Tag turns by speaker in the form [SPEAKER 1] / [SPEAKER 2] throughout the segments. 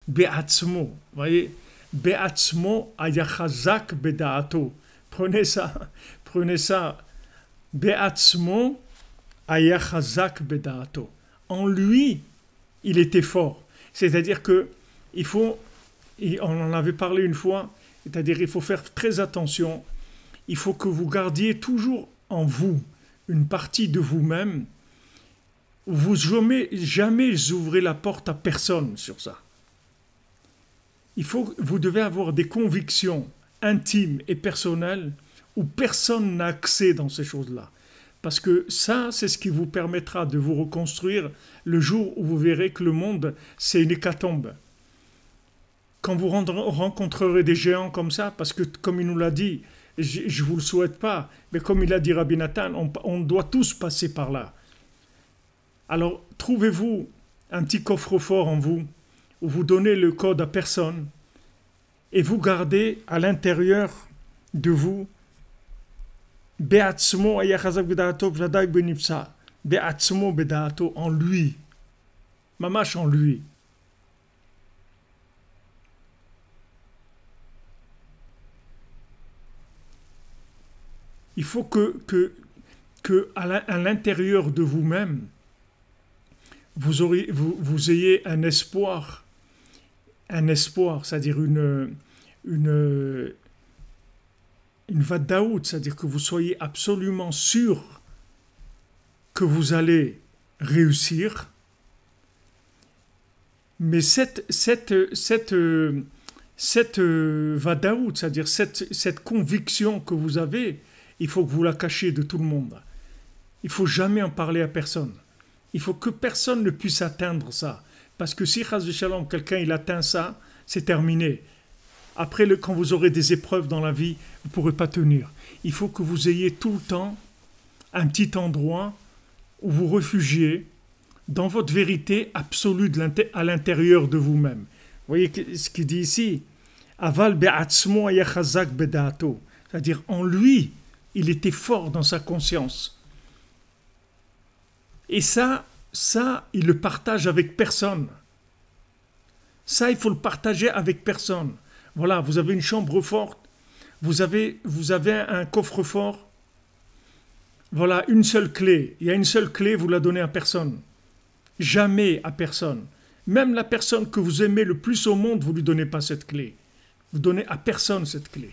[SPEAKER 1] Be'atzmo. Vous voyez, Be'atzmo ayachazak bedaato. Prenez ça, prenez ça. Be'atzmo ayachazak bedaato. En lui, il était fort. C'est-à-dire que il faut, et on en avait parlé une fois, c'est-à-dire il faut faire très attention. Il faut que vous gardiez toujours en vous une partie de vous-même. Vous jamais ouvrez la porte à personne sur ça. Vous devez avoir des convictions intimes et personnelles où personne n'a accès dans ces choses-là. Parce que ça, c'est ce qui vous permettra de vous reconstruire le jour où vous verrez que le monde, c'est une hécatombe. Quand vous rencontrerez des géants comme ça, parce que comme il nous l'a dit, je ne vous le souhaite pas, mais comme il a dit Rabbi Nathan, on doit tous passer par là. Alors, trouvez-vous un petit coffre-fort en vous, où vous donnez le code à personne, et vous gardez à l'intérieur de vous Be'atzmo ayachazak bedaato b'shadai benipsa. Be'atzmo bedaato, en lui. Mamash en lui. Il faut que à l'intérieur de vous-même, vous ayez un espoir, c'est-à-dire une vadaout, c'est-à-dire que vous soyez absolument sûr que vous allez réussir. Mais cette vadaout, c'est-à-dire cette conviction que vous avez, il faut que vous la cachiez de tout le monde. Il ne faut jamais en parler à personne. Il faut que personne ne puisse atteindre ça. Parce que si, chas v'shalom, quelqu'un il atteint ça, c'est terminé. Après, quand vous aurez des épreuves dans la vie, vous ne pourrez pas tenir. Il faut que vous ayez tout le temps un petit endroit où vous réfugiez dans votre vérité absolue à l'intérieur de vous-même. Vous voyez ce qu'il dit ici? Aval be'atzmo ayachazak bedaato. C'est-à-dire, en lui, il était fort dans sa conscience. Et ça, il le partage avec personne. Ça, il faut le partager avec personne. Voilà, vous avez une chambre forte, vous avez un coffre-fort, voilà, une seule clé. Il y a une seule clé, vous la donnez à personne. Jamais à personne. Même la personne que vous aimez le plus au monde, vous ne lui donnez pas cette clé. Vous donnez à personne cette clé.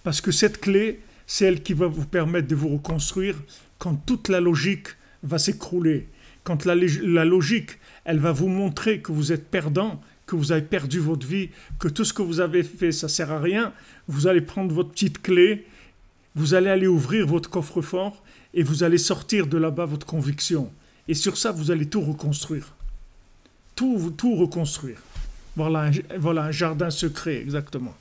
[SPEAKER 1] Parce que cette clé, c'est elle qui va vous permettre de vous reconstruire quand toute la logique va s'écrouler. Quand la logique, elle va vous montrer que vous êtes perdant, que vous avez perdu votre vie, que tout ce que vous avez fait, ça ne sert à rien, vous allez prendre votre petite clé, vous allez aller ouvrir votre coffre-fort et vous allez sortir de là-bas votre conviction. Et sur ça, vous allez tout reconstruire. Tout reconstruire. Voilà un jardin secret, exactement.